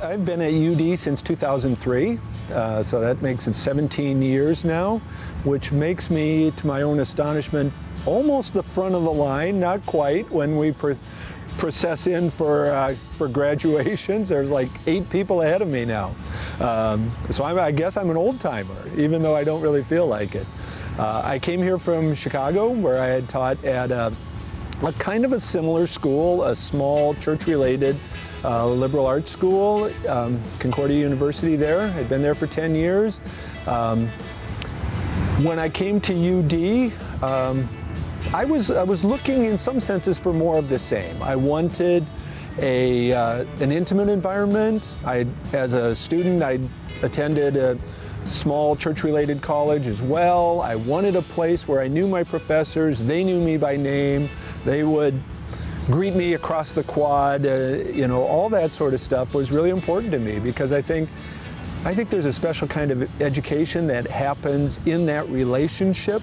I've been at UD since 2003, so that makes it 17 years now, which makes me, to my own astonishment, almost the front of the line, not quite, when we process in for graduations. There's like 8 people ahead of me now. So I guess I'm an old timer, even though I don't really feel like it. I came here from Chicago, where I had taught at a kind of a similar school, a small church-related liberal arts school, Concordia University there. I'd been there for 10 years. When I came to UD, I was looking in some senses for more of the same. I wanted an intimate environment. As a student, I attended a small church-related college as well. I wanted a place where I knew my professors, they knew me by name, they would greet me across the quad, all that sort of stuff was really important to me, because I think there's a special kind of education that happens in that relationship.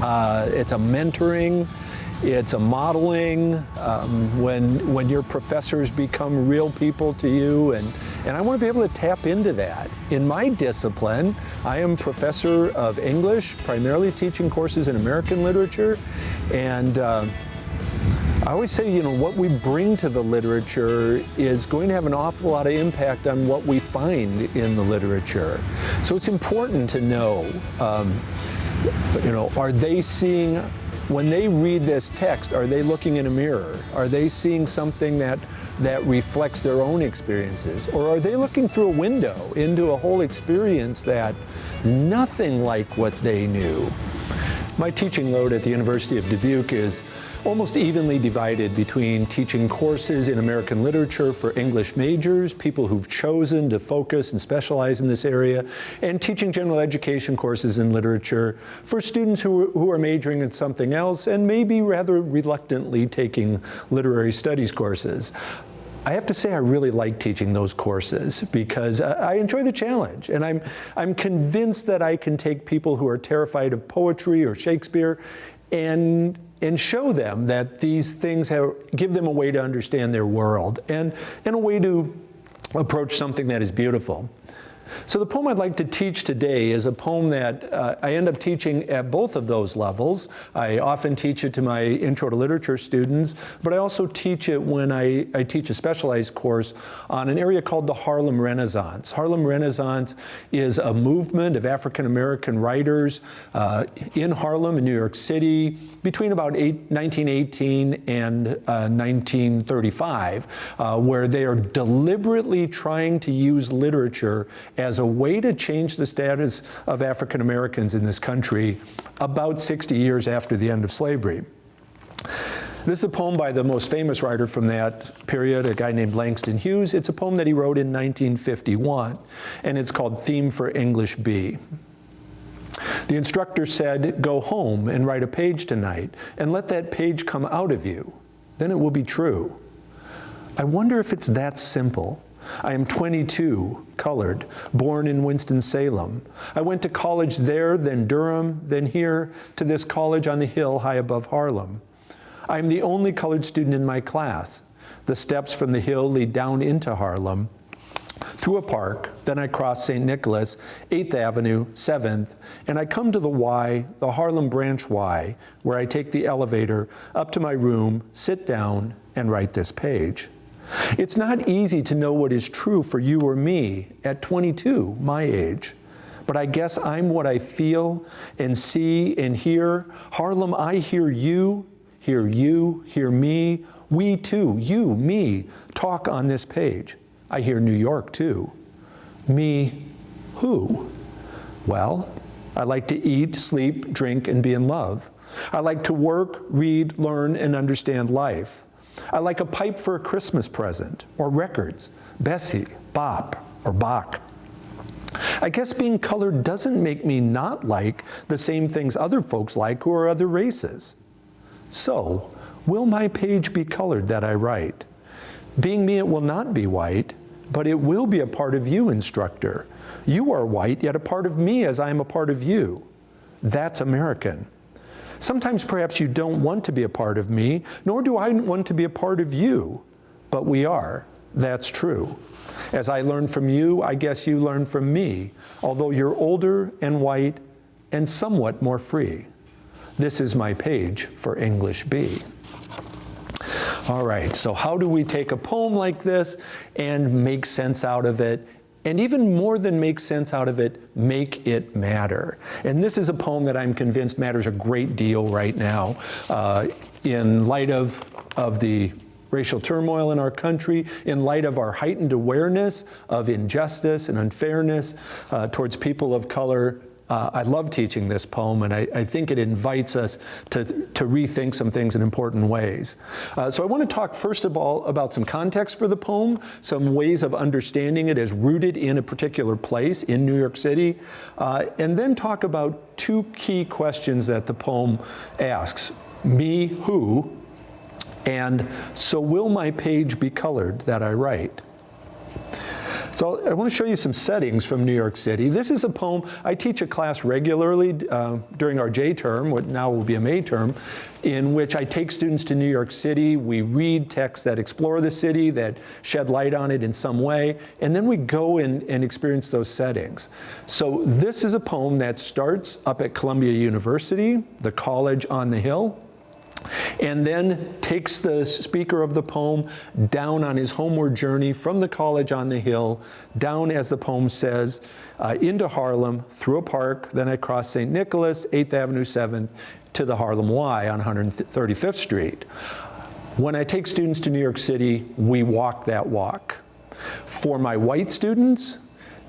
It's a mentoring, it's a modeling, when your professors become real people to you, and I want to be able to tap into that. In my discipline, I am professor of English, primarily teaching courses in American literature, and I always say, what we bring to the literature is going to have an awful lot of impact on what we find in the literature. So it's important to know, are they seeing, when they read this text, are they looking in a mirror? Are they seeing something that reflects their own experiences? Or are they looking through a window into a whole experience that is nothing like what they knew? My teaching load at the University of Dubuque is almost evenly divided between teaching courses in American literature for English majors, people who've chosen to focus and specialize in this area, and teaching general education courses in literature for students who are majoring in something else and maybe rather reluctantly taking literary studies courses. I have to say I really like teaching those courses because I enjoy the challenge, and I'm convinced that I can take people who are terrified of poetry or Shakespeare and show them that these things give them a way to understand their world and a way to approach something that is beautiful. So the poem I'd like to teach today is a poem that I end up teaching at both of those levels. I often teach it to my Intro to Literature students, but I also teach it when I teach a specialized course on an area called the Harlem Renaissance. Harlem Renaissance is a movement of African American writers in Harlem in New York City between about 1918 and 1935, where they are deliberately trying to use literature as a way to change the status of African Americans in this country about 60 years after the end of slavery. This is a poem by the most famous writer from that period, a guy named Langston Hughes. It's a poem that he wrote in 1951, and it's called Theme for English B. The instructor said, "Go home and write a page tonight, and let that page come out of you. Then it will be true." I wonder if it's that simple. I am 22, colored, born in Winston-Salem. I went to college there, then Durham, then here to this college on the hill high above Harlem. I am the only colored student in my class. The steps from the hill lead down into Harlem, through a park, then I cross St. Nicholas, 8th Avenue, 7th, and I come to the Y, the Harlem Branch Y, where I take the elevator up to my room, sit down, and write this page. It's not easy to know what is true for you or me at 22, my age. But I guess I'm what I feel and see and hear. Harlem, I hear you, hear me, we too, you, me, talk on this page. I hear New York too. Me, who? Well, I like to eat, sleep, drink, and be in love. I like to work, read, learn, and understand life. I like a pipe for a Christmas present, or records, Bessie, Bop, or Bach. I guess being colored doesn't make me not like the same things other folks like who are other races. So, will my page be colored that I write? Being me, it will not be white, but it will be a part of you, instructor. You are white, yet a part of me as I am a part of you. That's American. Sometimes perhaps you don't want to be a part of me, nor do I want to be a part of you, but we are. that's true. As I learned from you, I guess you learned from me, although you're older and white and somewhat more free. This is my page for English B. All right, so how do we take a poem like this and make sense out of it? And even more than make sense out of it, make it matter. And this is a poem that I'm convinced matters a great deal right now in light of the racial turmoil in our country, in light of our heightened awareness of injustice and unfairness towards people of color. I love teaching this poem, and I think it invites us to rethink some things in important ways. So I want to talk first of all about some context for the poem, some ways of understanding it as rooted in a particular place in New York City, and then talk about two key questions that the poem asks. Me, who? And so will my page be colored that I write? So I want to show you some settings from New York City. This is a poem. I teach a class regularly during our J term, what now will be a May term, in which I take students to New York City. We read texts that explore the city, that shed light on it in some way, and then we go and experience those settings. So this is a poem that starts up at Columbia University, the college on the hill, and then takes the speaker of the poem down on his homeward journey from the college on the hill, down, as the poem says, into Harlem, through a park, then across St. Nicholas, 8th Avenue, 7th, to the Harlem Y on 135th Street. When I take students to New York City, we walk that walk. For my white students,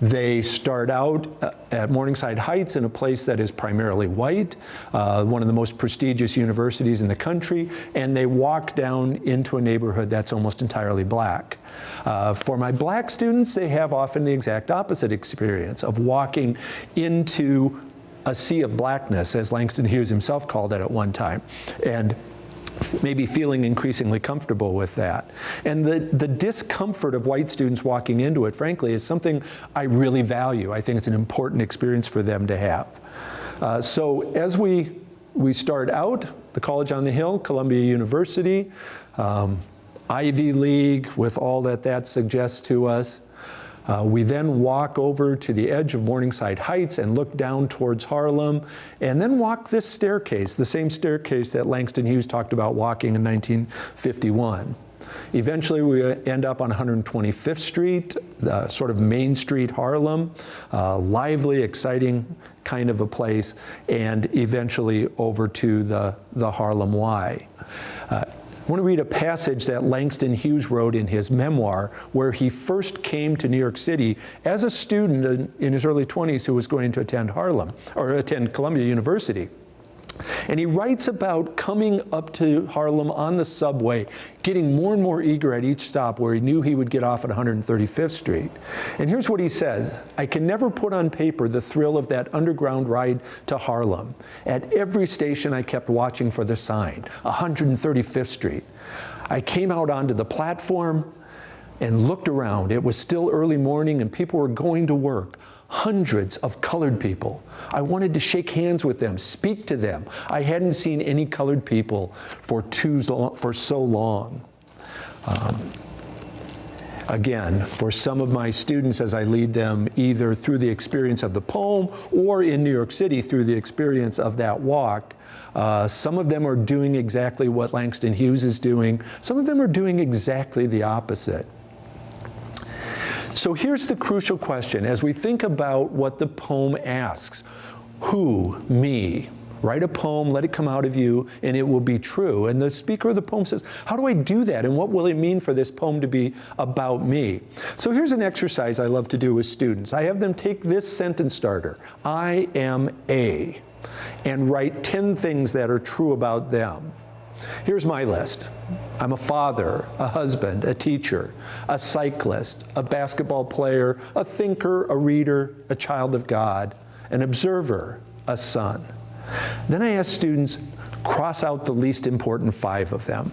they start out at Morningside Heights in a place that is primarily white, one of the most prestigious universities in the country, and they walk down into a neighborhood that's almost entirely black. For my black students, they have often the exact opposite experience of walking into a sea of blackness, as Langston Hughes himself called it at one time, and maybe feeling increasingly comfortable with that. And the discomfort of white students walking into it, frankly, is something I really value. I think it's an important experience for them to have. So as we start out, the college on the hill, Columbia University, Ivy League, with all that suggests to us. We then walk over to the edge of Morningside Heights and look down towards Harlem, and then walk this staircase, the same staircase that Langston Hughes talked about walking in 1951. Eventually, we end up on 125th Street, the sort of Main Street Harlem, lively, exciting kind of a place, and eventually over to the Harlem Y. I want to read a passage that Langston Hughes wrote in his memoir, where he first came to New York City as a student in his early 20s who was going to attend Columbia University. And he writes about coming up to Harlem on the subway, getting more and more eager at each stop where he knew he would get off at 135th Street. And here's what he says: I can never put on paper the thrill of that underground ride to Harlem. At every station I kept watching for the sign, 135th Street. I came out onto the platform and looked around. It was still early morning and people were going to work. Hundreds of colored people. I wanted to shake hands with them, speak to them. I hadn't seen any colored people for so long. Again, for some of my students, as I lead them either through the experience of the poem or in New York City through the experience of that walk, some of them are doing exactly what Langston Hughes is doing. Some of them are doing exactly the opposite. So here's the crucial question as we think about what the poem asks. Who? Me. Write a poem, let it come out of you, and it will be true. And the speaker of the poem says, how do I do that? And what will it mean for this poem to be about me? So here's an exercise I love to do with students. I have them take this sentence starter, I am a, and write 10 things that are true about them. Here's my list. I'm a father, a husband, a teacher, a cyclist, a basketball player, a thinker, a reader, a child of God, an observer, a son. Then I ask students, cross out the least important 5 of them.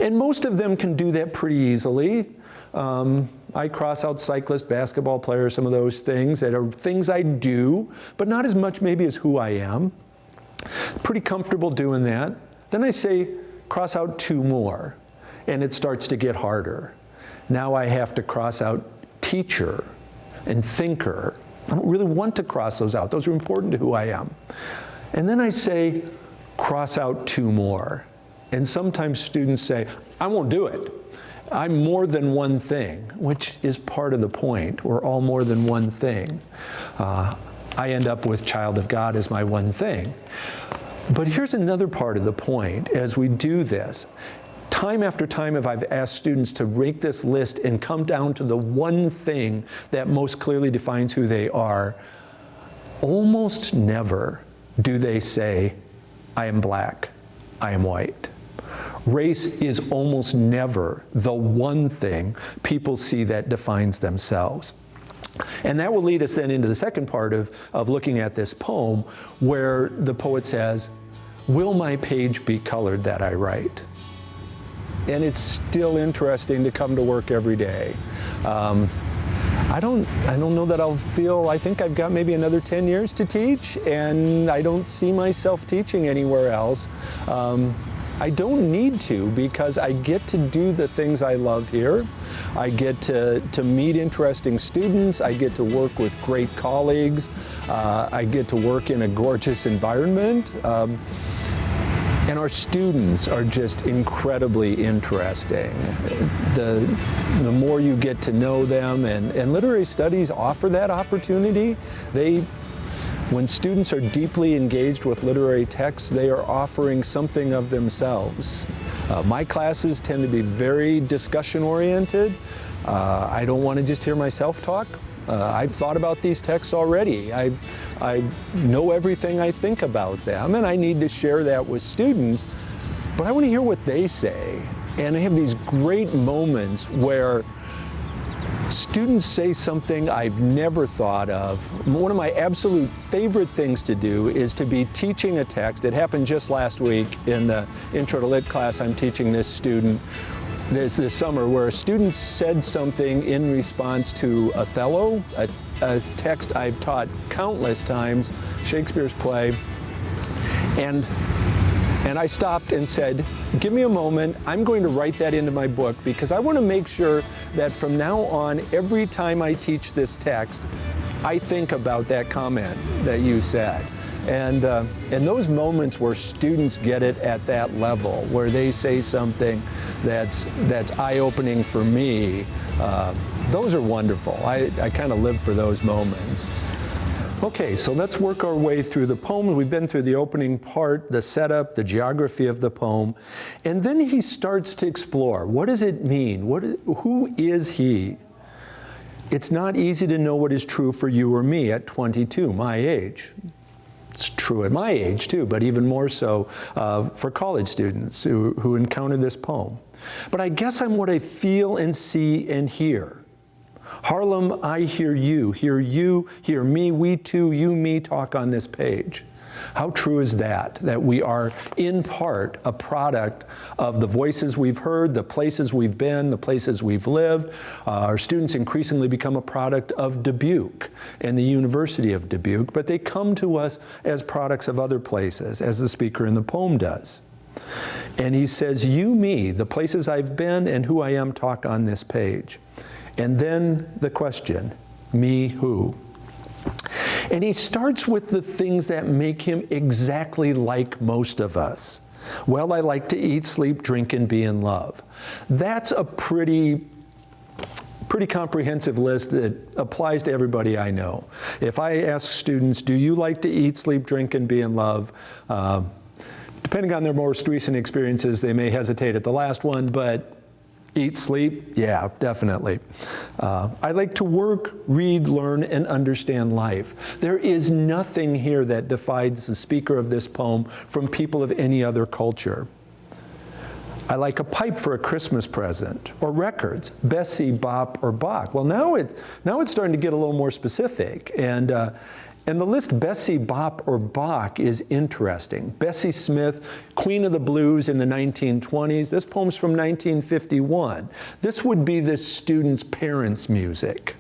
And most of them can do that pretty easily. I cross out cyclist, basketball player, some of those things that are things I do, but not as much maybe as who I am. Pretty comfortable doing that. Then I say, cross out 2 more, and it starts to get harder. Now I have to cross out teacher and thinker. I don't really want to cross those out. Those are important to who I am. And then I say, cross out two more. And sometimes students say, I won't do it. I'm more than one thing, which is part of the point. We're all more than one thing. I end up with child of God as my one thing. But here's another part of the point as we do this. Time after time, if I've asked students to make this list and come down to the one thing that most clearly defines who they are, almost never do they say, I am black, I am white. Race is almost never the one thing people see that defines themselves. And that will lead us then into the second part of looking at this poem, where the poet says, will my page be colored that I write? And it's still interesting to come to work every day. I don't know that I think I've got maybe another 10 years to teach, and I don't see myself teaching anywhere else. I don't need to, because I get to do the things I love here. I get to meet interesting students. I get to work with great colleagues. I get to work in a gorgeous environment. And our students are just incredibly interesting. The more you get to know them, and literary studies offer that opportunity. When students are deeply engaged with literary texts, they are offering something of themselves. My classes tend to be very discussion-oriented. I don't want to just hear myself talk. I've thought about these texts already. I know everything I think about them, and I need to share that with students, but I want to hear what they say. And I have these great moments where students say something I've never thought of. One of my absolute favorite things to do is to be teaching a text. It happened just last week in the Intro to Lit class I'm teaching this student this summer, where a student said something in response to Othello, a text I've taught countless times, Shakespeare's play, and I stopped and said, give me a moment, I'm going to write that into my book, because I want to make sure that from now on, every time I teach this text, I think about that comment that you said. And those moments where students get it at that level, where they say something that's eye-opening for me, those are wonderful. I kind of live for those moments. Okay, so let's work our way through the poem. We've been through the opening part, the setup, the geography of the poem, and then he starts to explore. What does it mean? Who is he? It's not easy to know what is true for you or me at 22, my age. It's true at my age too, but even more so for college students who encounter this poem. But I guess I'm what I feel and see and hear. Harlem, I hear you, hear me, we two, you, me talk on this page. How true is that we are in part a product of the voices we've heard, the places we've been, the places we've lived. Our students increasingly become a product of Dubuque and the University of Dubuque, but they come to us as products of other places, as the speaker in the poem does. And he says, you, me, the places I've been and who I am talk on this page. And then the question, me who? And he starts with the things that make him exactly like most of us. Well, I like to eat, sleep, drink, and be in love. That's a pretty comprehensive list that applies to everybody I know. If I ask students, do you like to eat, sleep, drink, and be in love? Depending on their most recent experiences, they may hesitate at the last one, but eat, sleep, yeah, definitely. I like to work, read, learn, and understand life. There is nothing here that divides the speaker of this poem from people of any other culture. I like a pipe for a Christmas present, or records, Bessie, Bop, or Bach. Well, now it's starting to get a little more specific, and the list Bessie, Bop, or Bach is interesting. Bessie Smith, Queen of the Blues in the 1920s. This poem's from 1951. This would be this student's parents' music.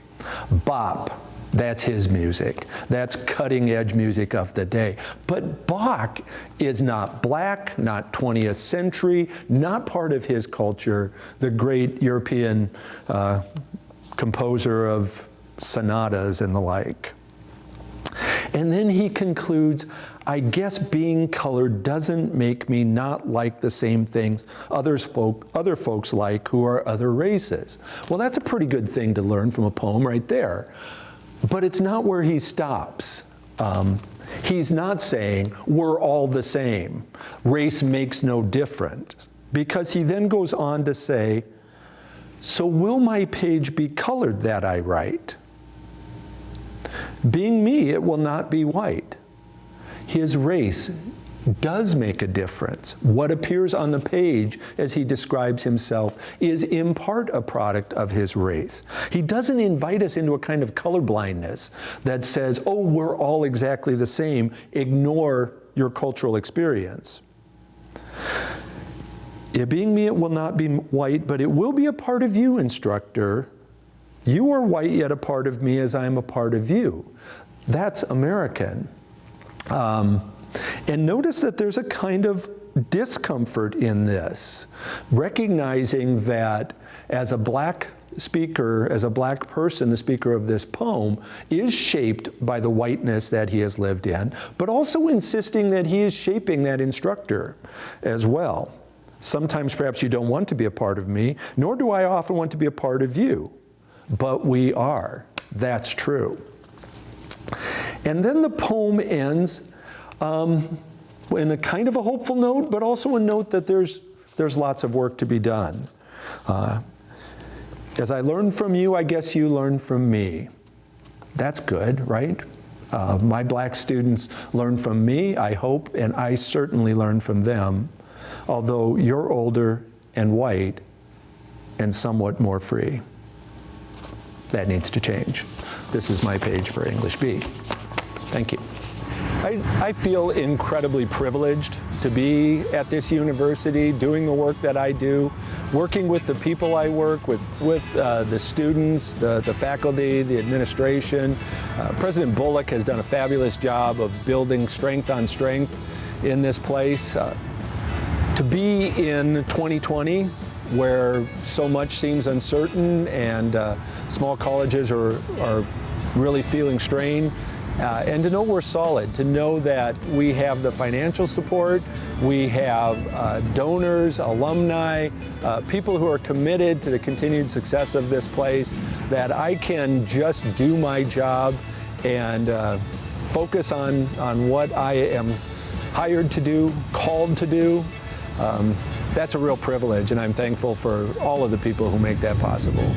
Bop, That's his music. That's cutting edge music of the day. But Bach is not black, not 20th century, not part of his culture, the great European composer of sonatas and the like. And then he concludes, I guess being colored doesn't make me not like the same things other folks like who are other races. Well, that's a pretty good thing to learn from a poem right there. But it's not where he stops. He's not saying we're all the same. Race makes no difference. Because he then goes on to say, so will my page be colored that I write? Being me, it will not be white. His race does make a difference. What appears on the page as he describes himself is in part a product of his race. He doesn't invite us into a kind of colorblindness that says, oh, we're all exactly the same, ignore your cultural experience. It being me, it will not be white, but it will be a part of you, instructor. You are white, yet a part of me as I am a part of you. That's American. And notice that there's a kind of discomfort in this, recognizing that as a black speaker, as a black person, the speaker of this poem is shaped by the whiteness that he has lived in, but also insisting that he is shaping that instructor as well. Sometimes perhaps you don't want to be a part of me, nor do I often want to be a part of you, but we are. That's true. And then the poem ends in a kind of a hopeful note, but also a note that there's lots of work to be done. As I learn from you, I guess you learn from me. That's good, right? My black students learn from me, I hope, and I certainly learn from them, although you're older and white and somewhat more free. That needs to change. This is my page for English B. Thank you. I feel incredibly privileged to be at this university, doing the work that I do, working with the people I work with the students, the faculty, the administration. President Bullock has done a fabulous job of building strength on strength in this place. To be in 2020, where so much seems uncertain and small colleges are really feeling strain, and to know we're solid, to know that we have the financial support, we have donors, alumni, people who are committed to the continued success of this place, that I can just do my job and focus on what I am hired to do, called to do. That's a real privilege, and I'm thankful for all of the people who make that possible.